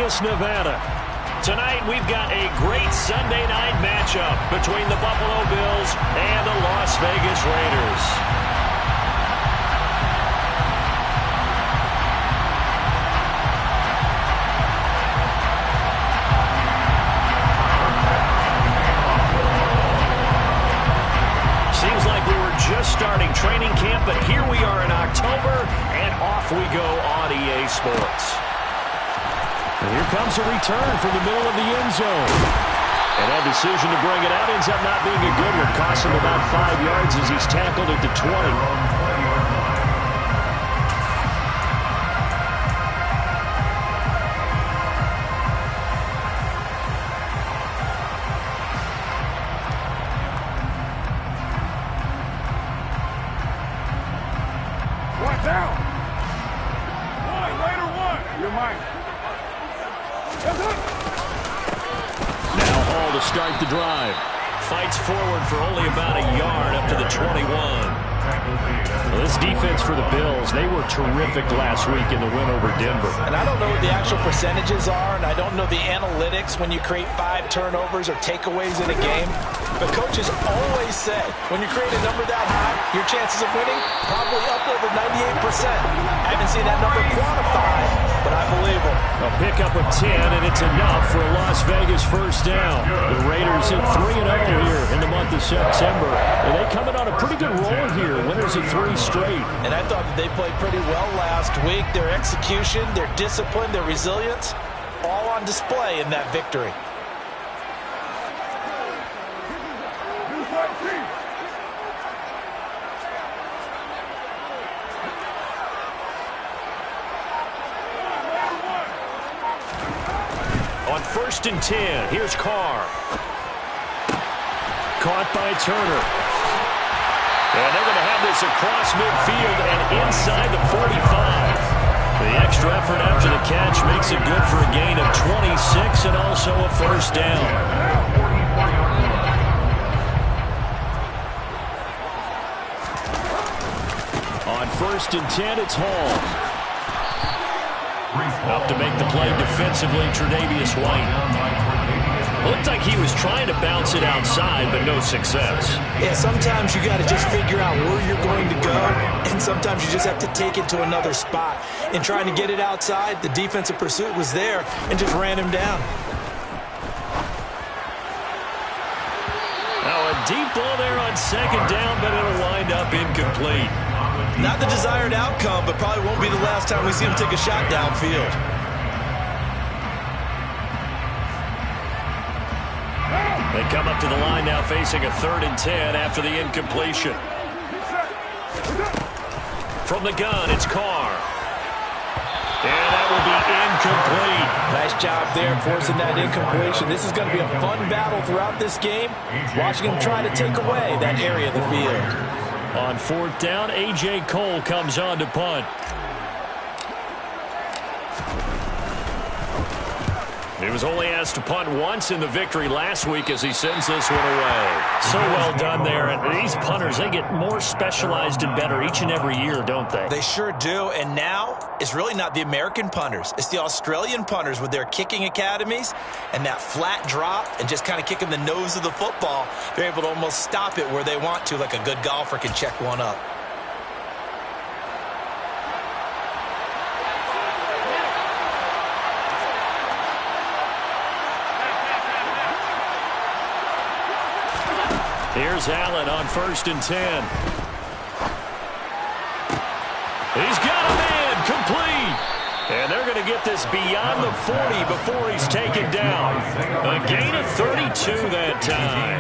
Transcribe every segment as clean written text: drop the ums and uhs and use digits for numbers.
Dallas, Nevada. Tonight, we've got a great Sunday night matchup between the Buffalo Bills and the Las Vegas Raiders. Seems like we were just starting training camp, but here we are in October, and off we go on EA Sports. And here comes a return from the middle of the end zone. And that decision to bring it out ends up not being a good one. Costs him about 5 yards as he's tackled at the 20. Start the drive. Fights forward for only about a yard up to the 21. Well, this defense for the Bills, they were terrific last week in the win over Denver. And I don't know what the actual percentages are, and I don't know the analytics when you create 5 turnovers or takeaways in a game. But coaches always say, when you create a number that high, your chances of winning probably up over 98%. I haven't seen that number quantified, but I believe them. A pickup of 10, and it's enough for a Las Vegas first down. The Raiders at 3-0 here in the month of September. And they come in on a pretty good roll here. Winners of 3 straight. And I thought that they played pretty well last week. Their execution, their discipline, their resilience, all on display in that victory. On 1st and 10, here's Carr. Caught by Turner. And they're going to have this across midfield and inside the 45. The extra effort after the catch makes it good for a gain of 26 and also a first down. On 1st and 10, it's Hall. Up to make the play defensively, Tre'Davious White. Looked like he was trying to bounce it outside, but no success. Yeah, sometimes you got to just figure out where you're going to go, and sometimes you just have to take it to another spot. In trying to get it outside, the defensive pursuit was there and just ran him down. Now a deep ball there on 2nd down, but it'll wind up incomplete. Not the desired outcome, but probably won't be the last time we see him take a shot downfield. They come up to the line now facing a 3rd and 10 after the incompletion. From the gun, it's Carr. And that will be incomplete. Nice job there forcing that incompletion. This is going to be a fun battle throughout this game. Watching him try to take away that area of the field. On 4th down, A.J. Cole comes on to punt. He was only asked to punt once in the victory last week as he sends this one away. So well done there. And these punters, they get more specialized and better each and every year, don't they? They sure do. And now it's really not the American punters. It's the Australian punters with their kicking academies and that flat drop and just kind of kicking the nose of the football. They're able to almost stop it where they want to, like a good golfer can check one up. Here's Allen on 1st and 10. He's got a man, complete. And they're going to get this beyond the 40 before he's taken down. A gain of 32 that time.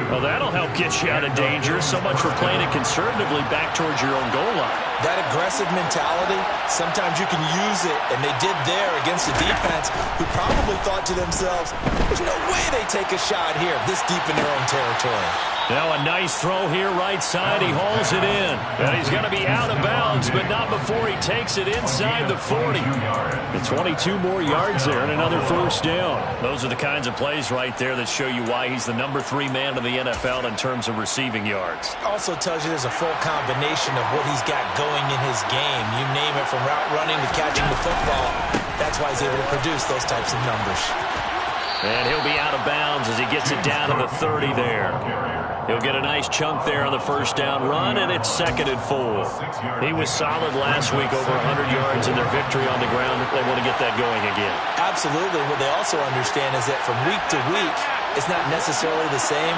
Well, that'll help get you out of danger. So much for playing it conservatively back towards your own goal line. That aggressive mentality, sometimes you can use it, and they did there against a defense who probably thought to themselves, there's no way they take a shot here this deep in their own territory. Now a nice throw here right side. He hauls it in. And he's going to be out of bounds, but not before he takes it inside the 40. The 22 more yards there and another first down. Those are the kinds of plays right there that show you why he's the number 3 man in the NFL in terms of receiving yards. Also tells you there's a full combination of what he's got going in his game. You name it, from route running to catching the football. That's why he's able to produce those types of numbers. And he'll be out of bounds as he gets it down to the 30 there. He'll get a nice chunk there on the first down run, and it's 2nd and 4. He was solid last week, over 100 yards in their victory on the ground. They want to get that going again. Absolutely. What they also understand is that from week to week, it's not necessarily the same,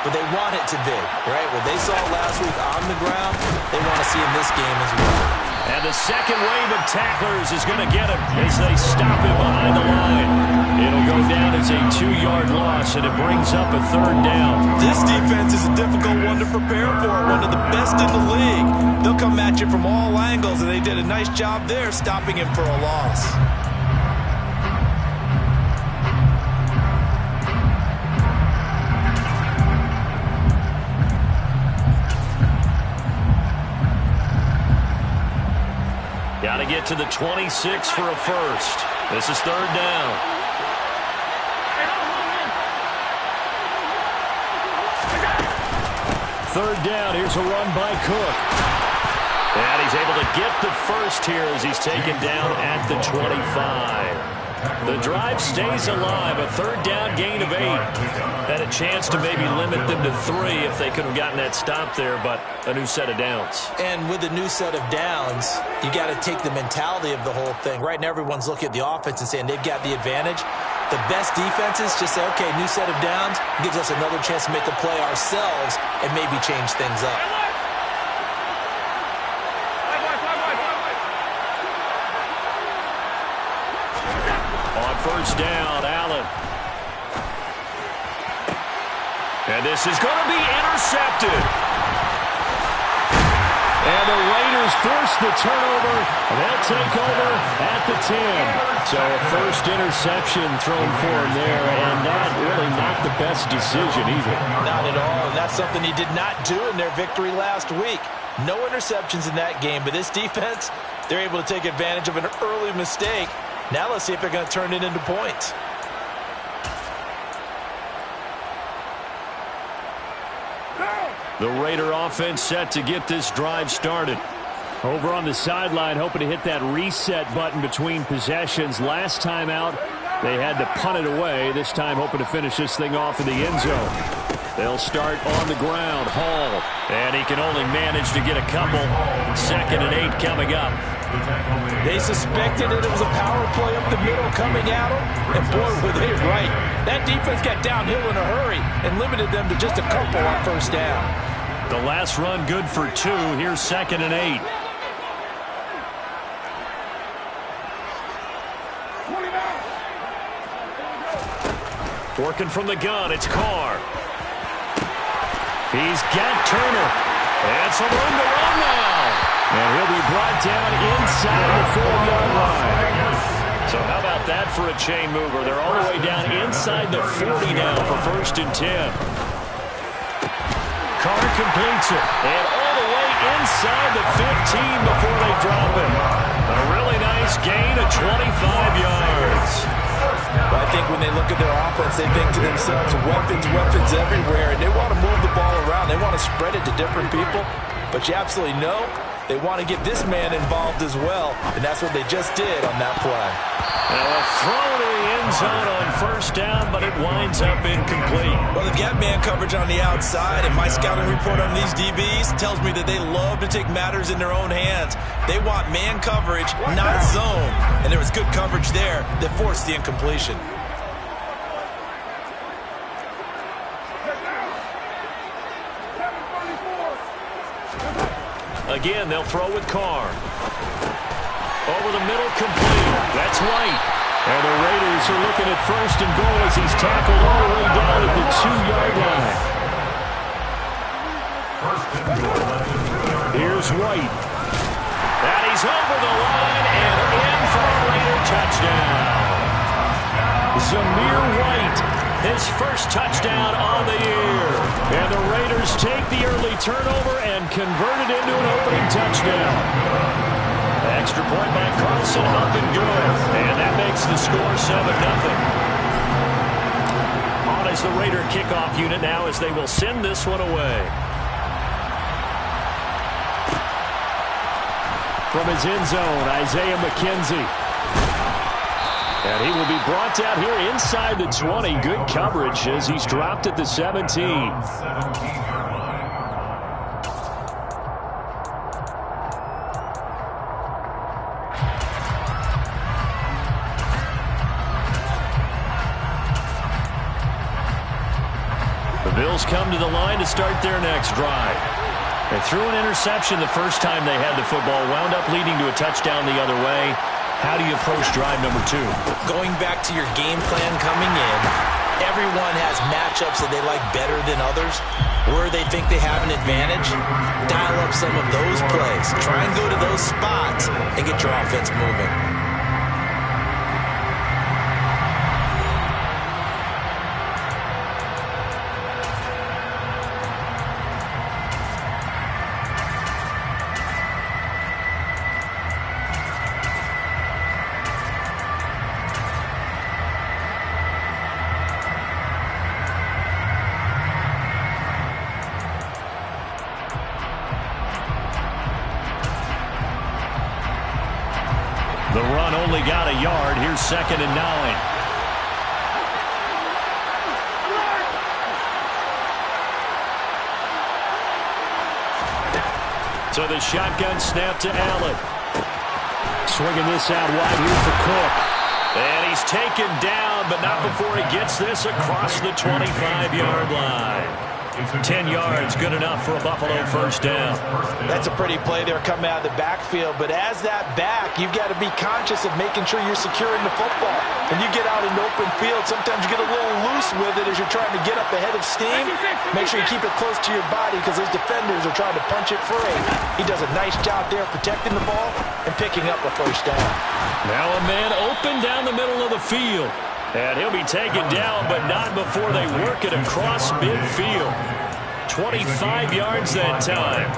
but they want it to be, right? What they saw last week on the ground, they want to see in this game as well. And the second wave of tacklers is going to get him as they stop him behind the line. It'll go down as a 2-yard loss, and it brings up a 3rd down. This defense is a difficult one to prepare for, one of the best in the league. They'll come at you from all angles, and they did a nice job there stopping him for a loss. Got to get to the 26 for a first. This is 3rd down. Third down, here's a run by Cook. And he's able to get the first here as he's taken down at the 25. The drive stays alive, a 3rd down gain of 8. Had a chance to maybe limit them to 3 if they could have gotten that stop there, but a new set of downs. And with a new set of downs, you got to take the mentality of the whole thing. Right now, everyone's looking at the offense and saying they've got the advantage. The best defenses just say, okay, new set of downs, gives us another chance to make a play ourselves and maybe change things up. On first down, Allen. And this is going to be intercepted. And the Raiders force the turnover. They'll take over at the 10. So a first interception thrown for him there, and that really not the best decision either. Not at all, and that's something he did not do in their victory last week. No interceptions in that game, but this defense, they're able to take advantage of an early mistake. Now let's see if they're going to turn it into points. The Raider offense set to get this drive started. Over on the sideline, hoping to hit that reset button between possessions. Last time out, they had to punt it away. This time, hoping to finish this thing off in the end zone. They'll start on the ground. Hall. And he can only manage to get a couple. 2nd and 8 coming up. They suspected that it was a power play up the middle coming at them. And boy, were they right. That defense got downhill in a hurry and limited them to just a couple on first down. The last run good for 2. Here's 2nd and 8. Working from the gun, it's Carr. He's got Turner. And some room to run now. And he'll be brought down inside the 4-yard line. So how about that for a chain mover? They're all the way down inside the 40 now for 1st and 10. Carr completes it. And all the way inside the 15 before they drop him. A really nice gain of 25 yards. But I think when they look at their offense, they think to themselves, weapons everywhere, and they want to move the ball around. They want to spread it to different people. But you absolutely know they want to get this man involved as well, and that's what they just did on that play. Now a throw to the end zone on first down, but it winds up incomplete. Well, they've got man coverage on the outside, and my scouting report on these DBs tells me that they love to take matters in their own hands. They want man coverage, not zone, and there was good coverage there that forced the incompletion. Again, they'll throw with Carr. Over the middle, complete. That's White. And the Raiders are looking at 1st and goal as he's tackled all the way down at the 2-yard line. Here's White. And he's over the line and in for a Raider touchdown. Zamir White, his first touchdown on the year. And the Raiders take the early turnover and convert it into an opening touchdown. Extra point by Carlson, up and good. And that makes the score 7-0. On is the Raider kickoff unit now as they will send this one away. From his end zone, Isaiah McKenzie. And he will be brought down here inside the 20. Good coverage as he's dropped at the 17. The Bills come to the line to start their next drive. They threw an interception the first time they had the football, wound up leading to a touchdown the other way. How do you approach drive number 2? Going back to your game plan coming in, everyone has matchups that they like better than others. Where they think they have an advantage, dial up some of those plays. Try and go to those spots and get your offense moving. The run only got a yard. Here's 2nd and 9. So the shotgun snap to Allen. Swinging this out wide here for Cook. And he's taken down, but not before he gets this across the 25-yard line. 10 yards, good enough for a Buffalo first down. That's a pretty play there coming out of the backfield, but as that back, you've got to be conscious of making sure you're securing the football. When you get out in open field, sometimes you get a little loose with it as you're trying to get up ahead of steam. Make sure you keep it close to your body because those defenders are trying to punch it free. He does a nice job there protecting the ball and picking up a first down. Now a man open down the middle of the field. And he'll be taken down, but not before they work it across midfield. 25 yards that time.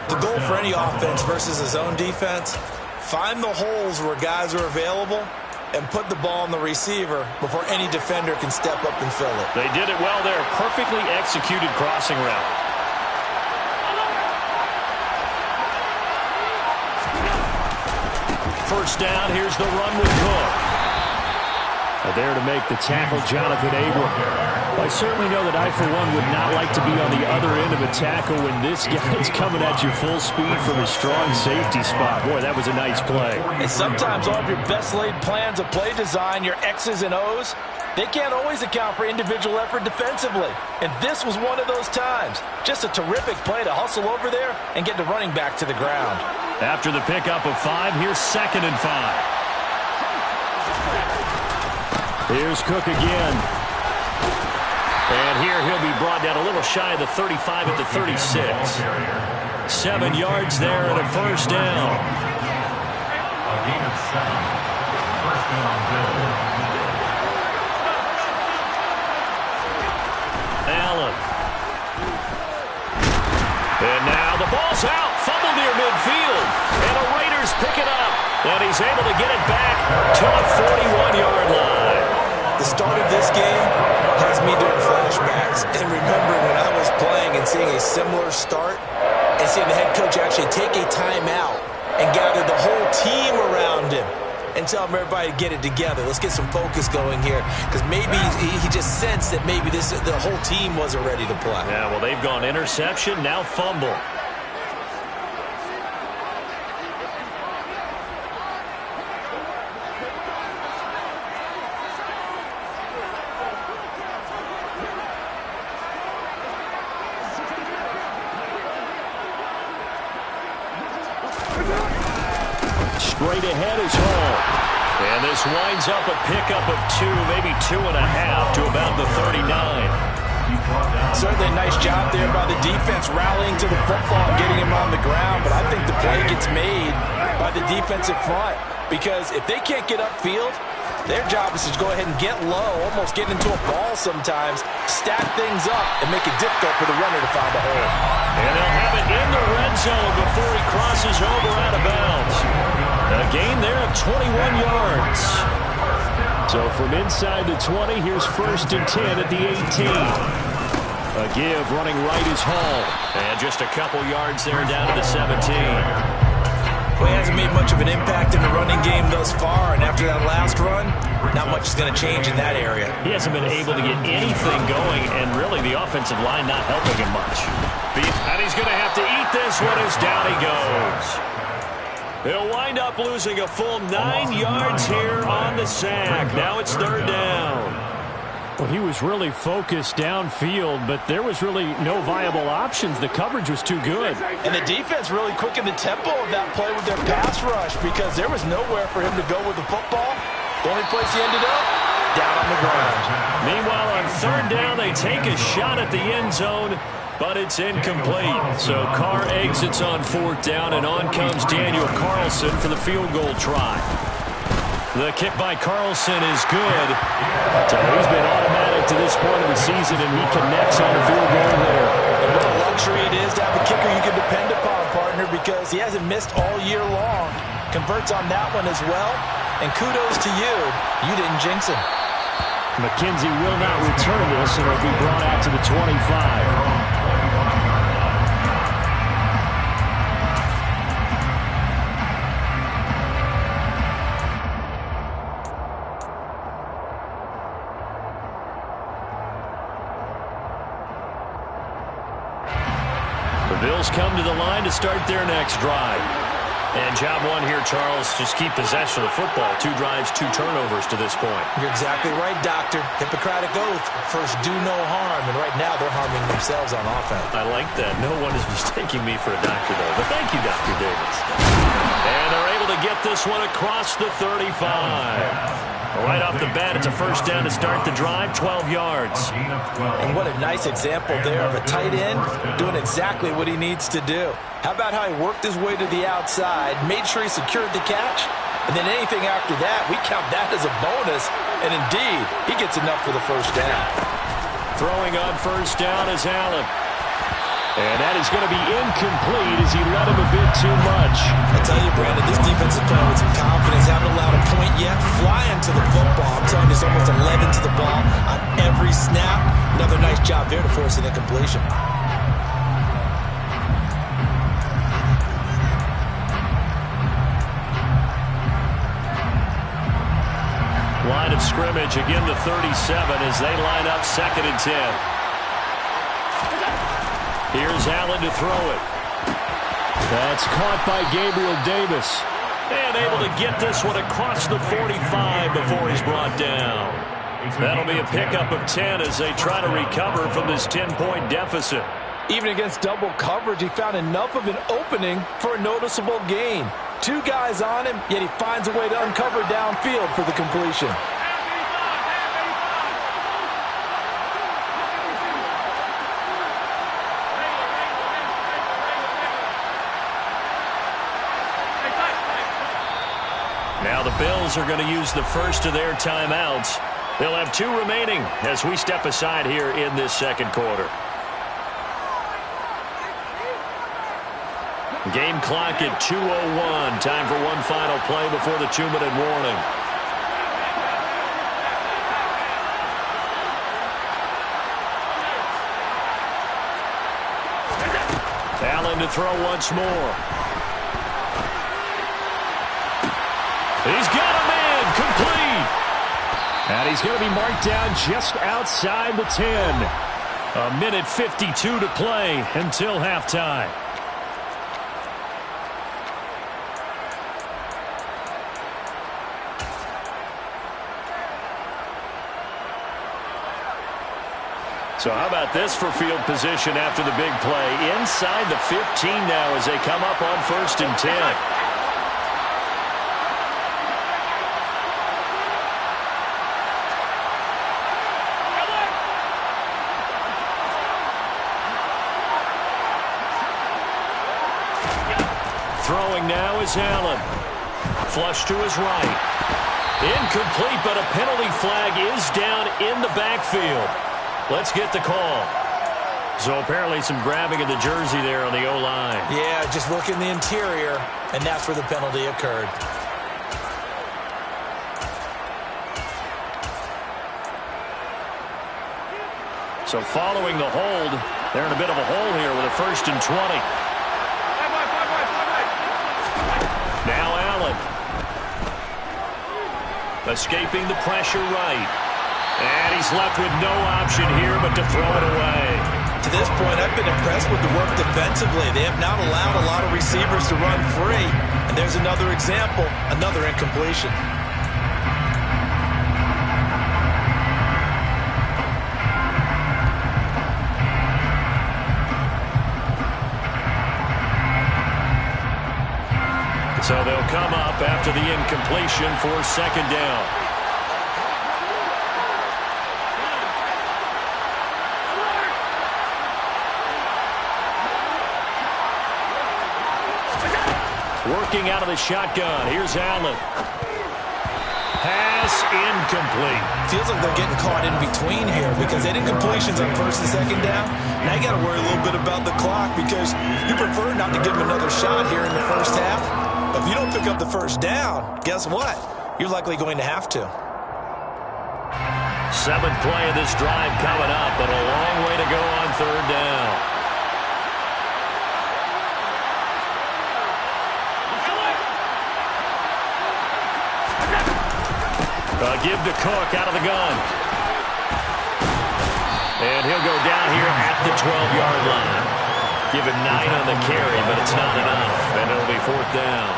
The goal for any offense versus his own defense, find the holes where guys are available and put the ball on the receiver before any defender can step up and fill it. They did it well there. Perfectly executed crossing route. First down, here's the run with Cook. There to make the tackle, Jonathan Abram. I certainly know that I, for one, would not like to be on the other end of a tackle when this guy's coming at you full speed from a strong safety spot. Boy, that was a nice play. And sometimes all of your best laid plans of play design, your X's and O's, they can't always account for individual effort defensively. And this was one of those times. Just a terrific play to hustle over there and get the running back to the ground. After the pickup of 5, here's 2nd and 5. Here's Cook again. And here he'll be brought down a little shy of the 35 at the 36. 7 yards there and a first down. A gain of 7. First down on Bill. Allen. And now the ball's out. Fumble near midfield. And the Raiders pick it up. And he's able to get it back to the 41-yard line. The start of this game has me doing flashbacks and remembering when I was playing and seeing a similar start and seeing the head coach actually take a timeout and gather the whole team around him and tell him everybody to get it together. Let's get some focus going here because maybe he just sensed that maybe the whole team wasn't ready to play. Yeah, well, they've gone interception, now fumble. Straight ahead is Hall. And this winds up a pickup of 2, maybe 2.5 to about the 39. Certainly a nice job there by the defense rallying to the football and getting him on the ground. But I think the play gets made by the defensive front because if they can't get upfield, their job is to go ahead and get low, almost get into a ball sometimes, stack things up, and make it difficult for the runner to find a hole. And they'll have it in the red zone before he crosses over out of bounds. A gain there of 21 yards. So from inside the 20, here's 1st and 10 at the 18. A give running right is Hall. And just a couple yards there down to the 17. Well, he hasn't made much of an impact in the running game thus far, and after that last run, not much is going to change in that area. He hasn't been able to get anything going, and really the offensive line not helping him much. And he's going to have to eat this one as down he goes. He'll wind up losing a full 9 yards here on the sack. Now it's third down. Well, he was really focused downfield, but there was really no viable options. The coverage was too good. And the defense really quickened the tempo of that play with their pass rush because there was nowhere for him to go with the football. The only place he ended up, down on the ground. Meanwhile, on third down, they take a shot at the end zone, but it's incomplete. So Carr exits on fourth down, and on comes Daniel Carlson for the field goal try. The kick by Carlson is good. So he's been automatic to this point of the season, and he connects on a field goal there. And what a luxury it is to have a kicker you can depend upon, partner, because he hasn't missed all year long. Converts on that one as well. And kudos to you. You didn't jinx him. McKenzie will not return this, and it'll be brought out to the 25. Bills come to the line to start their next drive. And job one here, Charles, just keep possession of the football. 2 drives, 2 turnovers to this point. You're exactly right, Doctor. Hippocratic oath. First, do no harm. And right now, they're harming themselves on offense. I like that. No one is mistaking me for a doctor, though. But thank you, Dr. Davis. And they're able to get this one across the 35. Right off the bat, it's a first down to start the drive, 12 yards. And what a nice example there of a tight end doing exactly what he needs to do. How about how he worked his way to the outside, made sure he secured the catch, and then anything after that, we count that as a bonus. And indeed, he gets enough for the first down. Throwing on first down is Allen. And that is going to be incomplete as he led him a bit too much. I tell you, Brandon, this defense is playing with some confidence. Haven't allowed a point yet. Flying to the football. I'm telling you, it's almost 11 to the ball on every snap. Another nice job there to force an incompletion. Line of scrimmage, again the 37 as they line up 2nd and 10. Here's Allen to throw it. That's caught by Gabriel Davis. And able to get this one across the 45 before he's brought down. That'll be a pickup of 10 as they try to recover from this 10-point deficit. Even against double coverage, he found enough of an opening for a noticeable gain. 2 guys on him, yet he finds a way to uncover downfield for the completion. Now the Bills are going to use the first of their timeouts. They'll have 2 remaining as we step aside here in this second quarter. Game clock at 2:01. Time for one final play before the 2-minute warning. Allen to throw once more. He's got a man, complete. And he's going to be marked down just outside the 10. A minute 52 to play until halftime. So how about this for field position after the big play? Inside the 15 now as they come up on 1st and 10. Throwing now is Allen. Flush to his right. Incomplete, but a penalty flag is down in the backfield. Let's get the call. So apparently some grabbing of the jersey there on the O-line. Yeah, just working the interior, and that's where the penalty occurred. So following the hold, they're in a bit of a hole here with a 1st and 20. Escaping the pressure right. And he's left with no option here but to throw it away. To this point, I've been impressed with the work defensively. They have not allowed a lot of receivers to run free. And there's another example, another incompletion. So they'll come up after the incompletion for second down. Working out of the shotgun. Here's Allen. Pass incomplete. Feels like they're getting caught in between here because they did completions on first and second down. Now you got to worry a little bit about the clock because you prefer not to give them another shot here in the first half. But if you don't pick up the first down, guess what? You're likely going to have to. Seventh play of this drive coming up, but a long way to go on third down. Give to Cook out of the gun. And he'll go down here at the 12-yard line. Give him 9 on the carry, but it's not enough. And it'll be fourth down.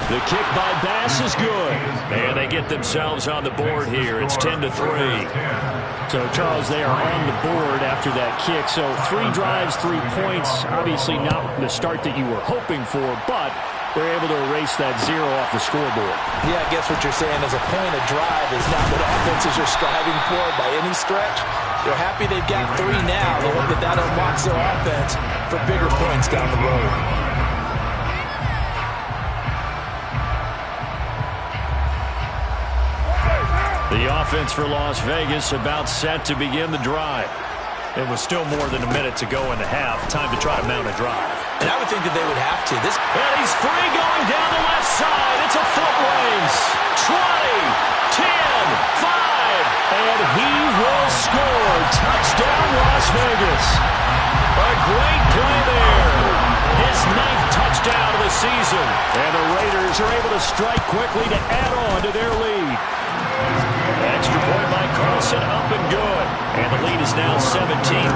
The kick by Bass is good. And they get themselves on the board here. It's 10-3. So, Charles, they are on the board after that kick. So 3 drives, 3 points. Obviously not the start that you were hoping for, but they're able to erase that 0 off the scoreboard. Yeah, I guess what you're saying is a point of drive is not what offenses are striving for by any stretch. They're happy they've got 3 now. They hope that that unlocks their offense for bigger points down the road. The offense for Las Vegas about set to begin the drive. It was still more than a minute to go in the half. Time to try to mount a drive. And I would think that they would have to. And he's free going down the left side. It's a foot race. 20, 10, 5. And he will score. Touchdown, Las Vegas. A great play there. His 9th touchdown of the season. And the Raiders are able to strike quickly to add on to their lead. Extra point by Carlson, up and good. And the lead is now 17-3.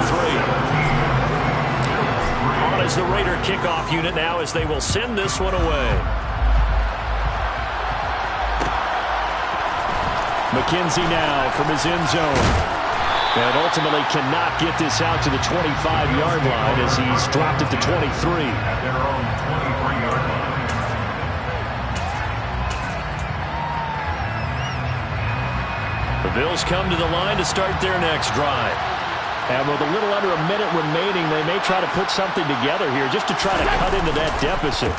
On is the Raider kickoff unit now as they will send this one away. McKenzie now from his end zone. And ultimately cannot get this out to the 25-yard line as he's dropped it to 23. At their own 23-yard line. The Bills come to the line to start their next drive. And with a little under a minute remaining, they may try to put something together here just to try to cut into that deficit.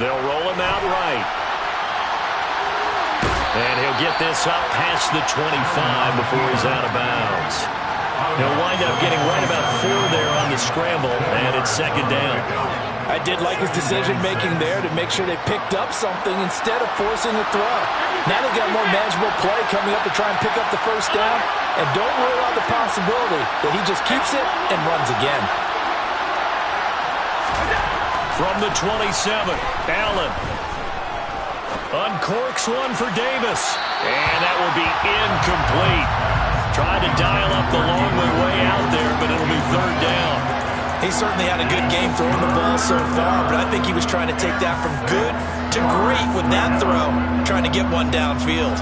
They'll roll him out right. And he'll get this up past the 25 before he's out of bounds. He'll wind up getting right about 4 there on the scramble, and it's second down. I did like his decision-making there to make sure they picked up something instead of forcing a throw. Now they've got more manageable play coming up to try and pick up the first down. And don't rule out the possibility that he just keeps it and runs again. From the 27, Allen uncorks one for Davis. And that will be incomplete. Tried to dial up the long way out there, but it'll be third down. He certainly had a good game throwing the ball so far, but I think he was trying to take that from good to great with that throw, trying to get one downfield.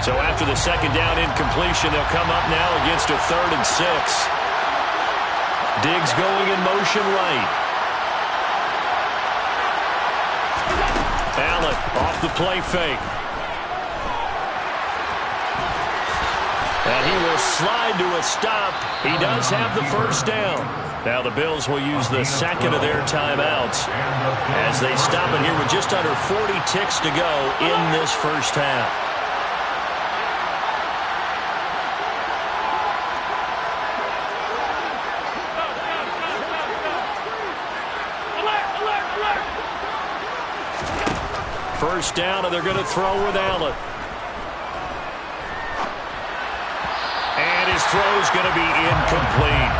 So after the second down incompletion, they'll come up now against a 3rd and 6. Diggs going in motion right. Allen off the play fake. And he will slide to a stop. He does have the first down. Now the Bills will use the second of their timeouts as they stop it here with just under 40 ticks to go in this first half. First down, and they're going to throw with Allen. And his throw is going to be incomplete.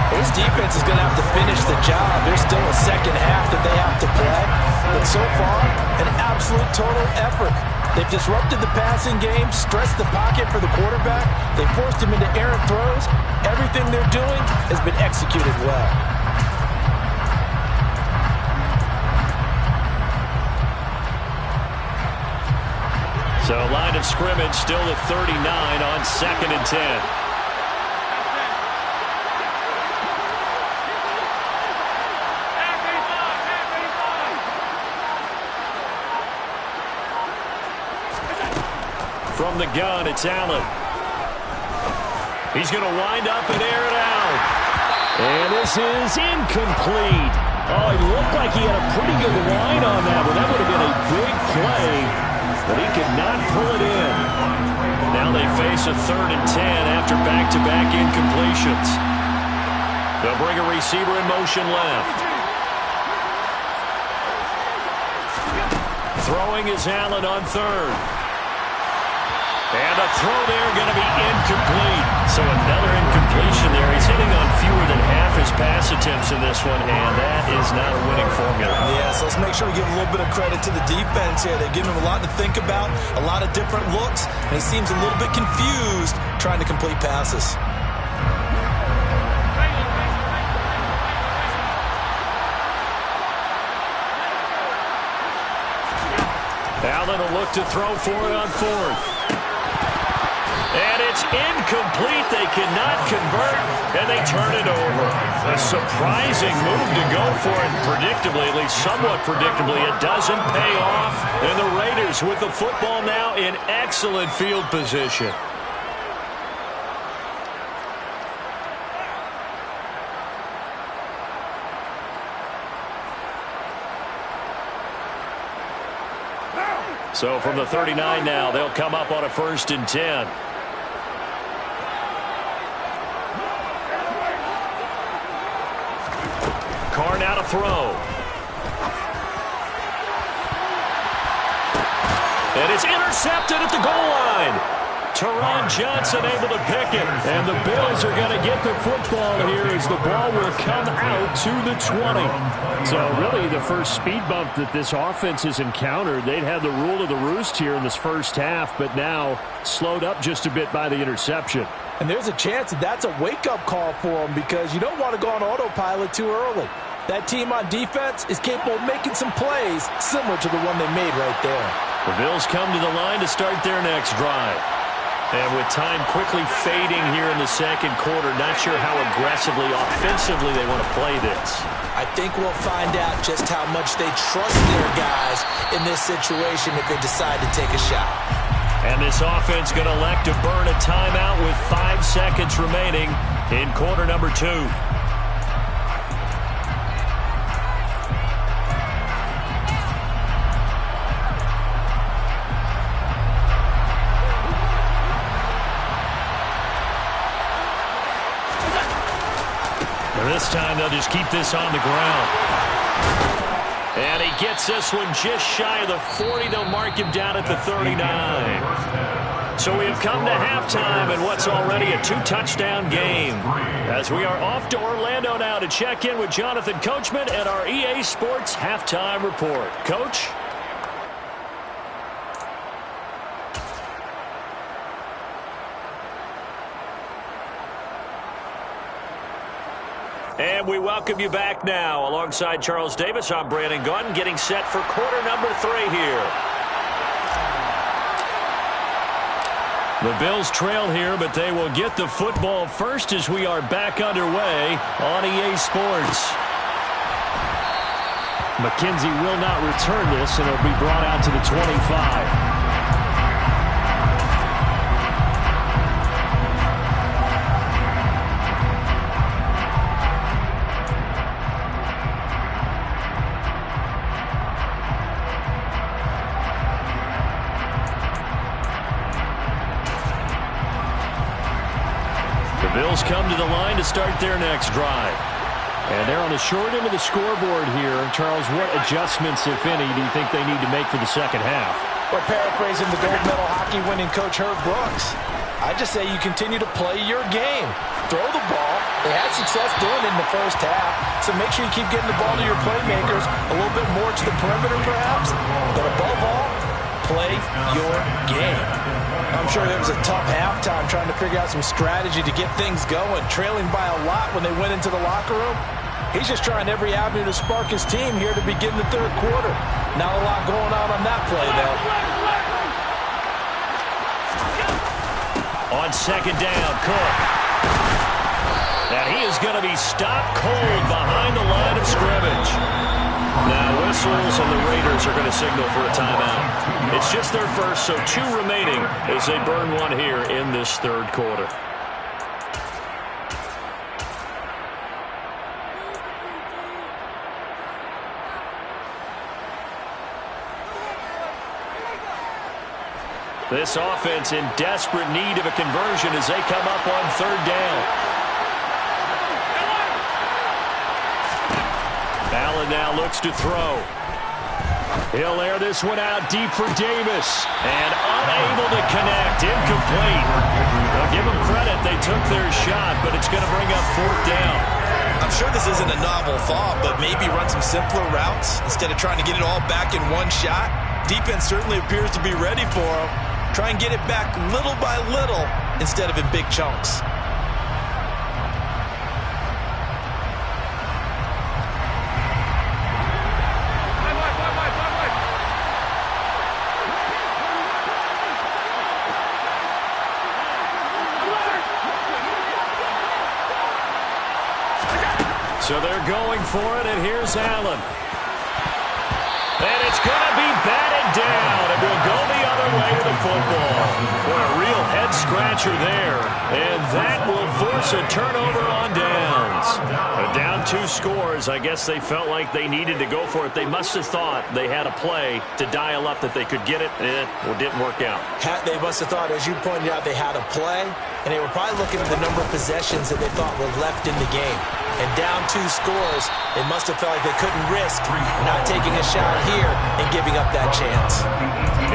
Well, this defense is going to have to finish the job. There's still a second half that they have to play. But so far, an absolute total effort. They've disrupted the passing game, stressed the pocket for the quarterback. They forced him into errant throws. Everything they're doing has been executed well. So line of scrimmage still at 39 on 2nd and 10. From the gun, it's Allen. He's going to wind up and air it out. And this is incomplete. Oh, it looked like he had a pretty good line on that one. That would have been a big play, but he could not pull it in. Now they face a 3rd and 10 after back-to-back incompletions. They'll bring a receiver in motion left. Throwing is Allen on 3rd. And a throw there going to be incomplete. So another incompletion there. He's hitting on fewer than half his pass attempts in this one, and that is not a winning formula. Yeah, so let's make sure we give a little bit of credit to the defense here. They give him a lot to think about, a lot of different looks, and he seems a little bit confused trying to complete passes. Allen will look to throw for it on 4th. And it's incomplete. They cannot convert, and they turn it over. A surprising move to go for it. Predictably, at least somewhat predictably, it doesn't pay off. And the Raiders with the football now in excellent field position. So from the 39 now, they'll come up on a 1st and 10. Carr now to throw. And it's intercepted at the goal line. Teron Johnson able to pick it. And the Bills are going to get the football here as the ball will come out to the 20. So really the first speed bump that this offense has encountered. They'd had the rule of the roost here in this first half, but now slowed up just a bit by the interception. And there's a chance that that's a wake-up call for them because you don't want to go on autopilot too early. That team on defense is capable of making some plays similar to the one they made right there. The Bills come to the line to start their next drive. And with time quickly fading here in the second quarter, not sure how aggressively, offensively they want to play this. I think we'll find out just how much they trust their guys in this situation if they decide to take a shot. And this offense going to elect to burn a timeout with 5 seconds remaining in quarter number 2. This time they'll just keep this on the ground. And he gets this one just shy of the 40. They'll mark him down at the 39. So we have come to halftime in what's already a 2-touchdown game. As we are off to Orlando now to check in with Jonathan Coachman at our EA Sports Halftime Report. Coach? And we welcome you back now. Alongside Charles Davis, I'm Brandon Gaudin, getting set for quarter number 3 here. The Bills trail here, but they will get the football first as we are back underway on EA Sports. McKenzie will not return this, and it'll be brought out to the 25. Bills come to the line to start their next drive. And they're on the short end of the scoreboard here. Charles, what adjustments, if any, do you think they need to make for the second half? Well, paraphrasing the gold medal hockey winning coach Herb Brooks, I just say you continue to play your game. Throw the ball, They had success doing it in the first half, so make sure you keep getting the ball to your playmakers, a little bit more to the perimeter perhaps, but above all, play your game. I'm sure it was a tough halftime trying to figure out some strategy to get things going, trailing by a lot when they went into the locker room. He's just trying every avenue to spark his team here to begin the third quarter. Not a lot going on that play, though. On second down, Cook. And he is going to be stopped cold behind the line of scrimmage. Now whistles, and the Raiders are going to signal for a timeout. It's just their first, so 2 remaining as they burn one here in this third quarter. This offense in desperate need of a conversion as they come up on third down. Allen now looks to throw. He'll air this one out deep for Davis. And unable to connect. Incomplete. Well, give them credit. They took their shot, but it's going to bring up fourth down. I'm sure this isn't a novel thought, but maybe run some simpler routes instead of trying to get it all back in one shot. Defense certainly appears to be ready for him. Try and get it back little by little instead of in big chunks. So they're going for it, and here's Allen. And it's going to be batted down, and we'll go the other way to the football. What a real head-scratcher there, and that will force a turnover on downs. Down 2 scores. I guess they felt like they needed to go for it. They must have thought they had a play to dial up that they could get it. Well, it didn't work out. They must have thought, as you pointed out, they had a play, and they were probably looking at the number of possessions that they thought were left in the game. And down 2 scores, they must have felt like they couldn't risk not taking a shot here and giving up that chance.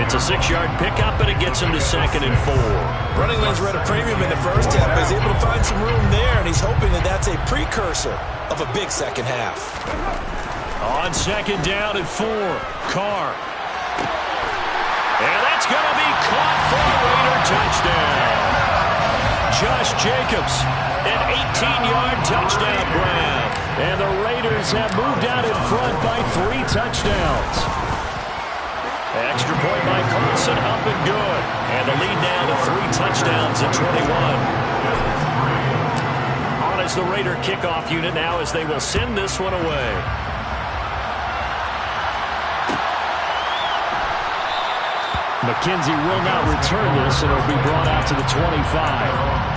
It's a 6-yard pickup, and it gets him to 2nd and 4. Running lanes were at a premium in the first half, but he's able to find some room there, and he's hoping that that's a precursor of a big second half. On 2nd down and 4, Carr. And that's going to be caught for a Raider touchdown. Josh Jacobs, an 18-yard touchdown grab. And the Raiders have moved out in front by 3 touchdowns. Extra point by Carson, up and good. And the lead now to 3 touchdowns at 21. On as the Raider kickoff unit now as they will send this one away. McKenzie will not return this, and it'll be brought out to the 25.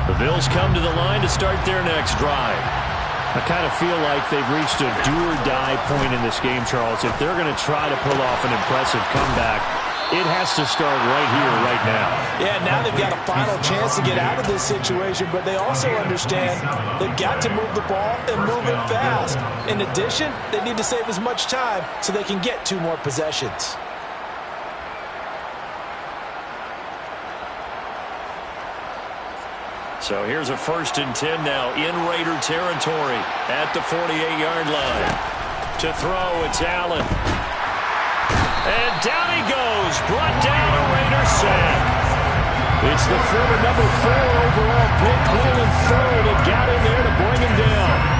The Bills come to the line to start their next drive. I kind of feel like they've reached a do-or-die point in this game, Charles. If they're going to try to pull off an impressive comeback, it has to start right here, right now. Yeah, now they've got a final chance to get out of this situation, but they also understand they've got to move the ball and move it fast. In addition, they need to save as much time so they can get 2 more possessions. So here's a 1st and 10 now in Raider territory at the 48-yard line. To throw, it's Allen. And down he goes, brought down a Raider sack. It's the former number 4 overall pick, Cleveland third, and got in there to bring him down.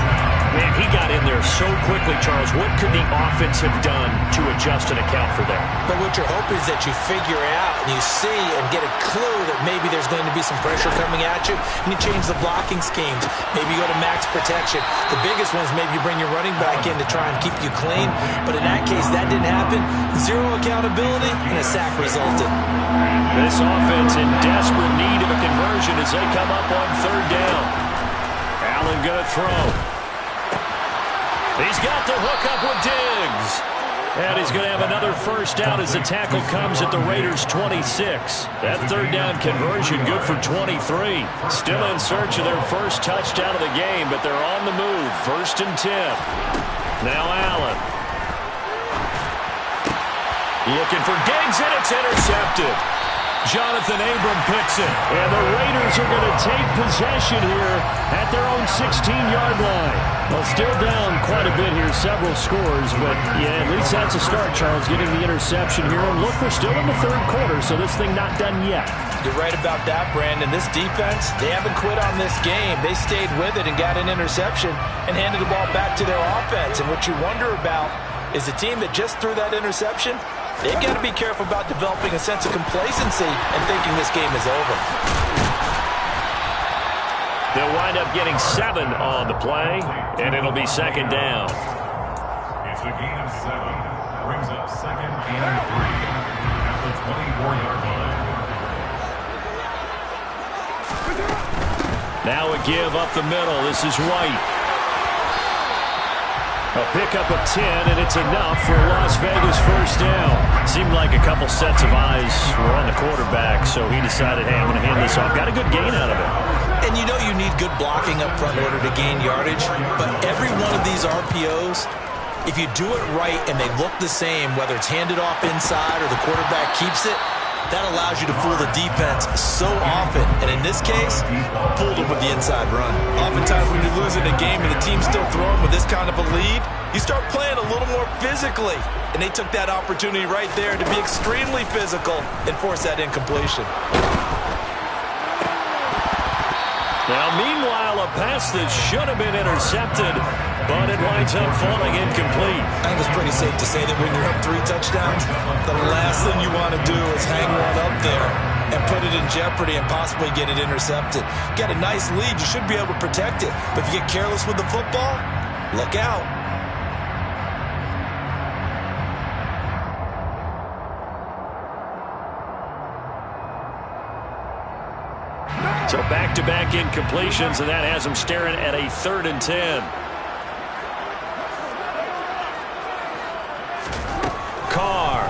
Man, he got in there so quickly, Charles. What could the offense have done to adjust and account for that? But what you're hoping is that you figure out and you see and get a clue that maybe there's going to be some pressure coming at you, and you change the blocking schemes. Maybe you go to max protection. The biggest one is maybe you bring your running back in to try and keep you clean. But in that case, that didn't happen. 0 accountability, and a sack resulted. This offense in desperate need of a conversion as they come up on third down. Allen going to throw. He's got the hook up with Diggs. And he's going to have another first down as the tackle comes at the Raiders' 26. That third down conversion good for 23. Still in search of their first touchdown of the game, but they're on the move. 1st and 10. Now Allen. Looking for Diggs, and it's intercepted. Jonathan Abram picks it. And the Raiders are going to take possession here at their own 16-yard line. Well, still down quite a bit here, several scores, but yeah, at least that's a start, Charles, getting the interception here. And look, we're still in the third quarter, so this thing not done yet. You're right about that, Brandon. This defense, they haven't quit on this game. They stayed with it and got an interception and handed the ball back to their offense. And what you wonder about is the team that just threw that interception, they've got to be careful about developing a sense of complacency and thinking this game is over. They'll wind up getting 7 on the play, and it'll be second down. It's a gain of 7. Brings up second and 3 at the 24-yard line. Now a give up the middle. This is White. A pickup of 10, and it's enough for a Las Vegas first down. Seemed like a couple sets of eyes were on the quarterback, so he decided, hey, I'm going to hand this off. Got a good gain out of it. And you know you need good blocking up front in order to gain yardage, but every one of these RPOs, if you do it right and they look the same, whether it's handed off inside or the quarterback keeps it, that allows you to fool the defense so often. And in this case, fooled them with the inside run. Oftentimes when you're losing a game and the team's still throwing with this kind of a lead, you start playing a little more physically. And they took that opportunity right there to be extremely physical and force that incompletion. Now, meanwhile, a pass that should have been intercepted, but it winds up falling incomplete. I think it's pretty safe to say that when you're up 3 touchdowns, the last thing you want to do is hang one up there and put it in jeopardy and possibly get it intercepted. Get a nice lead, you should be able to protect it. But if you get careless with the football, look out. So back-to-back incompletions, and that has them staring at a 3rd and 10. Carr.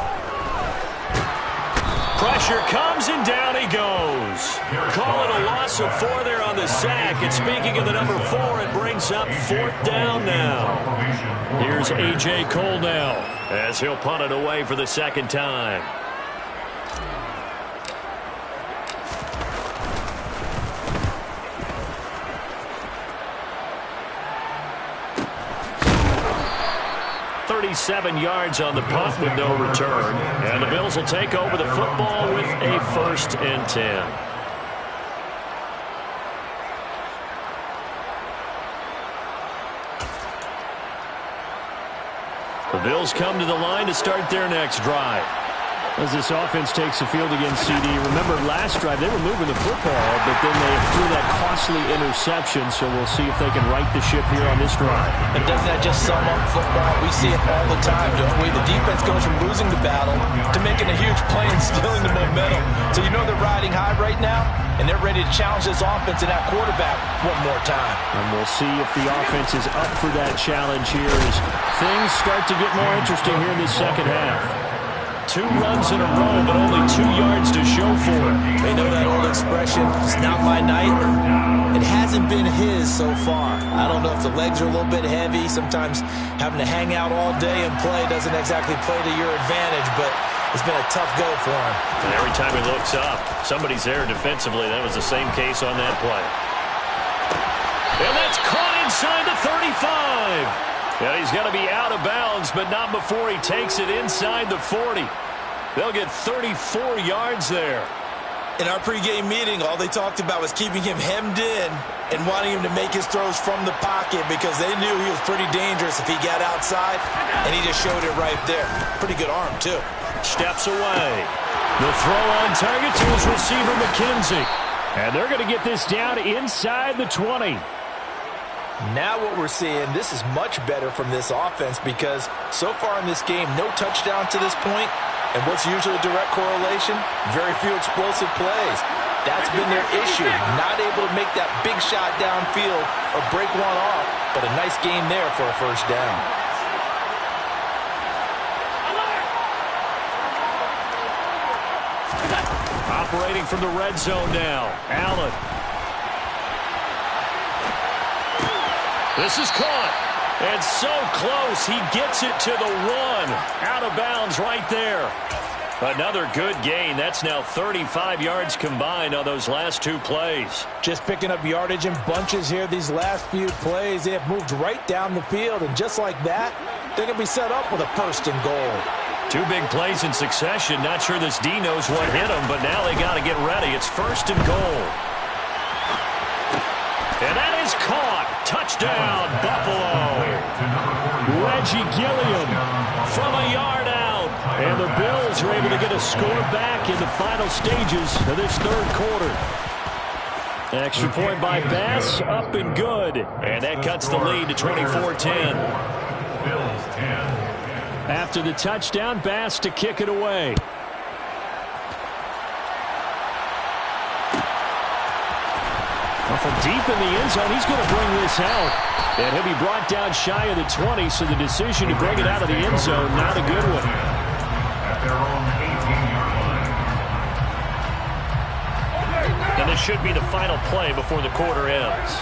Pressure comes, and down he goes. Call it a loss of 4 there on the sack. And speaking of the number 4, it brings up 4th down now. Here's A.J. Cole now, as he'll punt it away for the second time. Seven yards on the punt with no return. And the Bills will take over the football with a 1st and 10. The Bills come to the line to start their next drive. As this offense takes the field against CD, remember last drive they were moving the football, but then they threw that costly interception, so we'll see if they can right the ship here on this drive. And doesn't that just sum up football? We see it all the time, don't we? The defense goes from losing the battle to making a huge play and stealing the momentum. So you know they're riding high right now, and they're ready to challenge this offense and that quarterback one more time. And we'll see if the offense is up for that challenge here as things start to get more interesting here in this second half. 2 runs in a row, but only 2 yards to show for it. They know that old expression, it's not my night. It hasn't been his so far. I don't know if the legs are a little bit heavy. Sometimes having to hang out all day and play doesn't exactly play to your advantage, but it's been a tough go for him. And every time he looks up, somebody's there defensively. That was the same case on that play. And that's caught inside the 35. Yeah, he's going to be out of bounds, but not before he takes it inside the 40. They'll get 34 yards there. In our pregame meeting, all they talked about was keeping him hemmed in and wanting him to make his throws from the pocket because they knew he was pretty dangerous if he got outside, and he just showed it right there. Pretty good arm, too. Steps away. The throw on target to his receiver, McKenzie. And they're going to get this down inside the 20. Now what we're seeing, this is much better from this offense because so far in this game, no touchdown to this point, and what's usually a direct correlation? Very few explosive plays. That's been their issue, not able to make that big shot downfield or break one off, but a nice gain there for a first down. Operating from the red zone now, Allen. This is caught. And so close, he gets it to the 1. Out of bounds right there. Another good gain. That's now 35 yards combined on those last 2 plays. Just picking up yardage in bunches here these last few plays. They have moved right down the field, and just like that, they're going to be set up with a 1st and goal. 2 big plays in succession. Not sure this D knows what hit him, but now they got to get ready. It's 1st and goal. And that is caught. Touchdown, Buffalo. Reggie Gilliam from a yard out. And the Bills are able to get a score back in the final stages of this 3rd quarter. Extra point by Bass, up and good. And that cuts the lead to 24-10. Bills 10. After the touchdown, Bass to kick it away. From deep in the end zone, he's going to bring this out. And he'll be brought down shy of the 20, so the decision to bring it out of the end zone, not a good one. At their own 18-yard line. And this should be the final play before the quarter ends.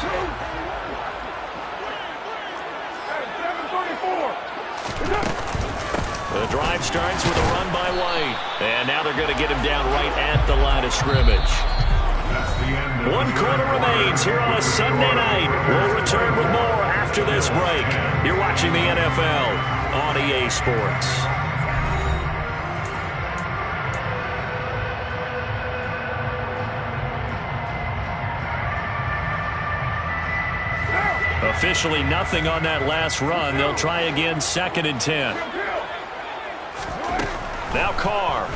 The drive starts with a run by White. And now they're going to get him down right at the line of scrimmage. 1 quarter remains here on a Sunday night. We'll return with more after this break. You're watching the NFL on EA Sports. Officially nothing on that last run. They'll try again, 2nd and 10. Now Carr.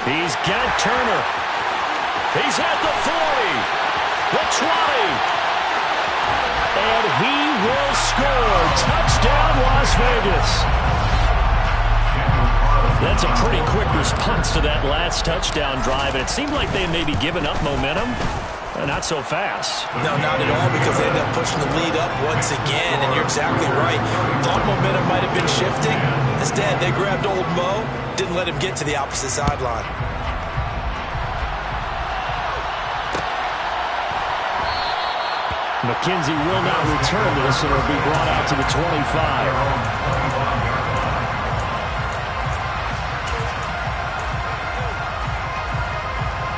He's got Turner. He's at the 40, the 20, and he will score. Touchdown, Las Vegas. That's a pretty quick response to that last touchdown drive, and it seemed like they had maybe given up momentum. Not so fast. No, not at all, because they ended up pushing the lead up once again, and you're exactly right. Thought momentum might have been shifting. Instead, they grabbed old Mo, didn't let him get to the opposite sideline. McKenzie will not return this, and it'll be brought out to the 25.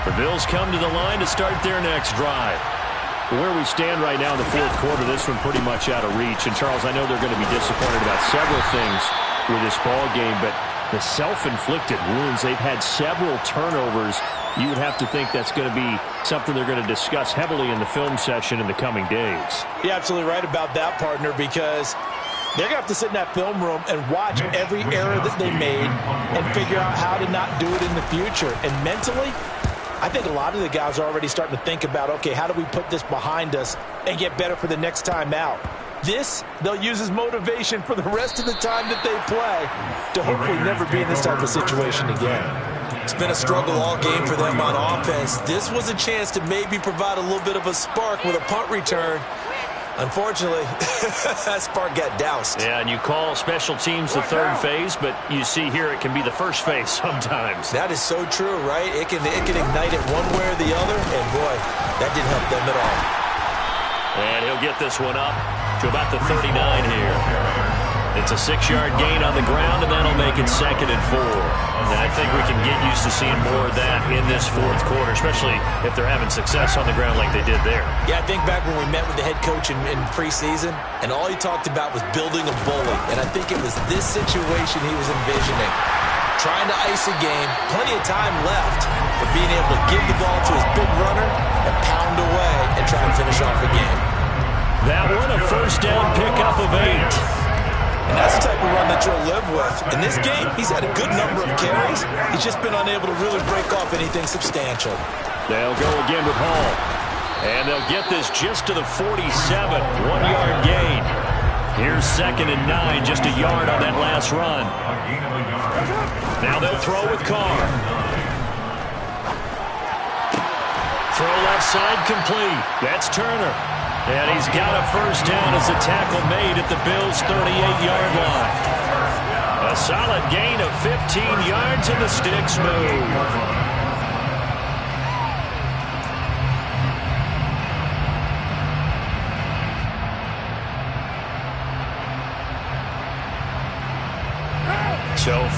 The Bills come to the line to start their next drive. Where we stand right now in the 4th quarter, this one pretty much out of reach. And, Charles, I know they're going to be disappointed about several things with this ball game, but the self-inflicted wounds, they've had several turnovers. You would have to think that's going to be something they're going to discuss heavily in the film session in the coming days. You're absolutely right about that, partner, because they're going to have to sit in that film room and watch every error that they made and figure out how to not do it in the future. And mentally, I think a lot of the guys are already starting to think about, okay, how do we put this behind us and get better for the next time out? This, they'll use as motivation for the rest of the time that they play to hopefully never be in this type of situation again. It's been a struggle all game for them on offense. This was a chance to maybe provide a little bit of a spark with a punt return. Unfortunately, that spark got doused. Yeah, and you call special teams the 3rd phase, but you see here it can be the 1st phase sometimes. That is so true, right? It can ignite it one way or the other, and boy, that didn't help them at all. And he'll get this one up to about the 39 here. It's a 6-yard gain on the ground, and that'll make it 2nd and 4. And I think we can get used to seeing more of that in this 4th quarter, especially if they're having success on the ground like they did there. Yeah, I think back when we met with the head coach in preseason, and all he talked about was building a bully. And I think it was this situation he was envisioning. Trying to ice a game, plenty of time left, but being able to give the ball to his big runner and pound away and try and finish off a game. That one, a 1st down pickup of 8. And that's the type of run that you'll live with. In this game, he's had a good number of carries. He's just been unable to really break off anything substantial. They'll go again with Hall. And they'll get this just to the 47. 1-yard gain. Here's 2nd and 9, just a yard on that last run. Now they'll throw with Carr. Throw left side complete. That's Turner. And he's got a 1st down as the tackle made at the Bills' 38-yard line. A solid gain of 15 yards and the sticks move.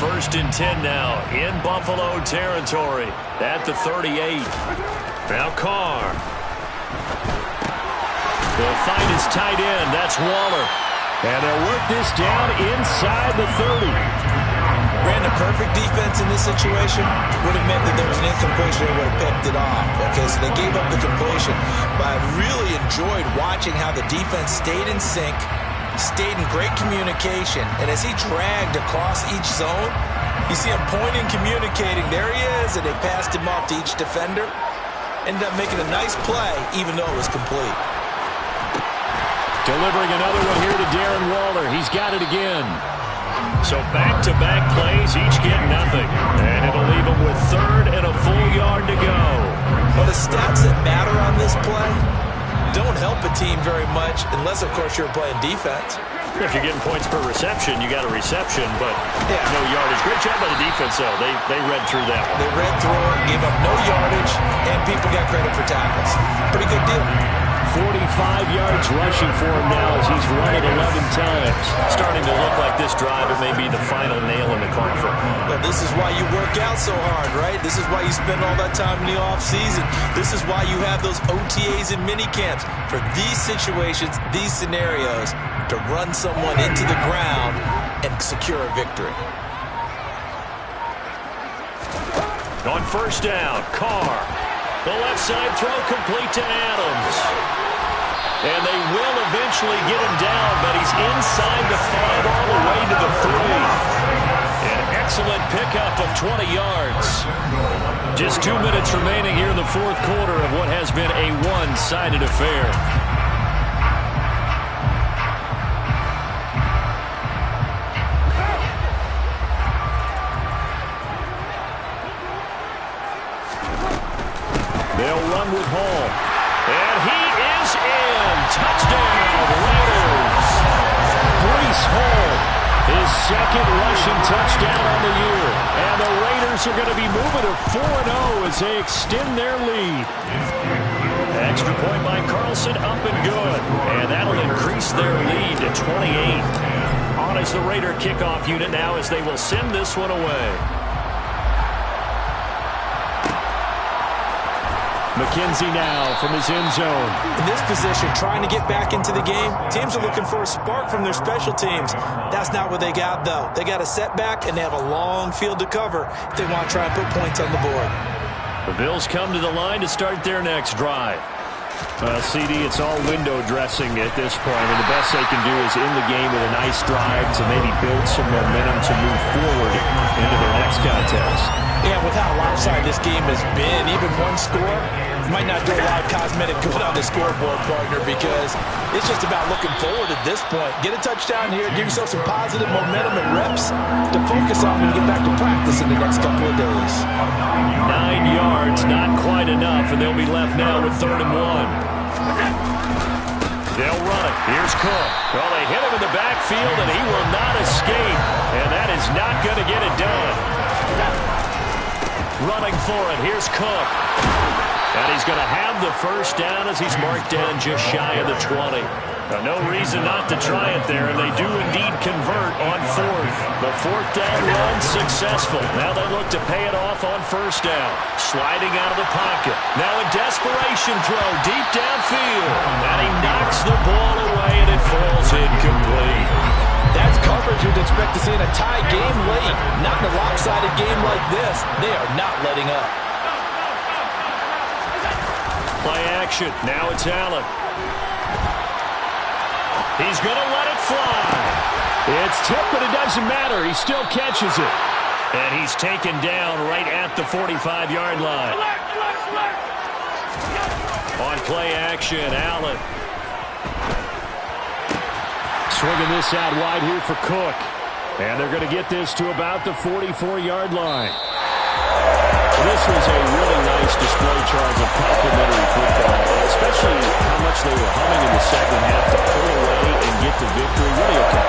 First and 10 now in Buffalo territory at the 38. Now Carr. They'll find his tight end. That's Waller. And they'll work this down inside the 30. Ran the perfect defense in this situation. Would have meant that there was an incompletion. They would have picked it off. Okay, so they gave up the completion. But I really enjoyed watching how the defense stayed in sync, stayed in great communication. And as he dragged across each zone, you see him pointing, communicating. There he is, and they passed him off to each defender. Ended up making a nice play, even though it was complete. Delivering another one here to Darren Waller. He's got it again. So back-to-back plays, each get nothing. And it'll leave him with third and a full yard to go. Well, the stats that matter on this play don't help a team very much unless, of course, you're playing defense. If you're getting points per reception, you got a reception, but no yardage. Great job by the defense, though. They read through that one. They read through it, gave up no yardage, and people got credit for tackles. Pretty good deal. 45 yards rushing for him now as he's run it 11 times. Starting to look like this drive, it may be the final nail in the coffin. Well, this is why you work out so hard, right? This is why you spend all that time in the offseason. This is why you have those OTAs and mini camps. For these situations, these scenarios, to run someone into the ground and secure a victory. On first down, Carr. The left side throw complete to Adams. And they will eventually get him down, but he's inside the 5 all the way to the 3. An excellent pickup of 20 yards. Just 2 minutes remaining here in the fourth quarter of what has been a one-sided affair. They'll run with Hall. And he is in. Touchdown, Raiders. Breece Hall, his second rushing touchdown on the year. And the Raiders are going to be moving to 4-0 as they extend their lead. Extra point by Carlson, up and good. And that'll increase their lead to 28. On is the Raider kickoff unit now as they will send this one away. McKenzie now from his end zone. In this position, trying to get back into the game, teams are looking for a spark from their special teams. That's not what they got, though. They got a setback, and they have a long field to cover if they want to try and put points on the board. The Bills come to the line to start their next drive. CD, it's all window dressing at this point. I mean, the best they can do is in the game with a nice drive to maybe build some momentum to move forward into their next contest. Yeah, with how lopsided this game has been, even one score might not do a lot of cosmetic good on the scoreboard, partner, because it's just about looking forward at this point. Get a touchdown here, give yourself some positive momentum and reps to focus on when you get back to practice in the next couple of days. 9 yards, not quite enough, and they'll be left now with 3rd and 1. They'll run it. Here's Cook. Well, they hit him in the backfield, and he will not escape, and that is not going to get it done. Running for it. Here's Cook. And he's going to have the first down as he's marked down just shy of the 20. No reason not to try it there, and they do indeed convert on 4th. The 4th down run successful. Now they look to pay it off on 1st down. Sliding out of the pocket. Now a desperation throw deep downfield. And he knocks the ball away, and it falls incomplete. That's coverage you'd expect to see in a tie game late. Not in a lopsided game like this. They are not letting up. Play action. Now it's Allen. He's going to let it fly. It's tipped, but it doesn't matter. He still catches it. And he's taken down right at the 45-yard line. On play action, Allen. Swinging this out wide here for Cook. And they're going to get this to about the 44-yard line. This was a really nice display, Charles, of complimentary football, especially how much they were humming in the second half to pull away and get the victory. Really a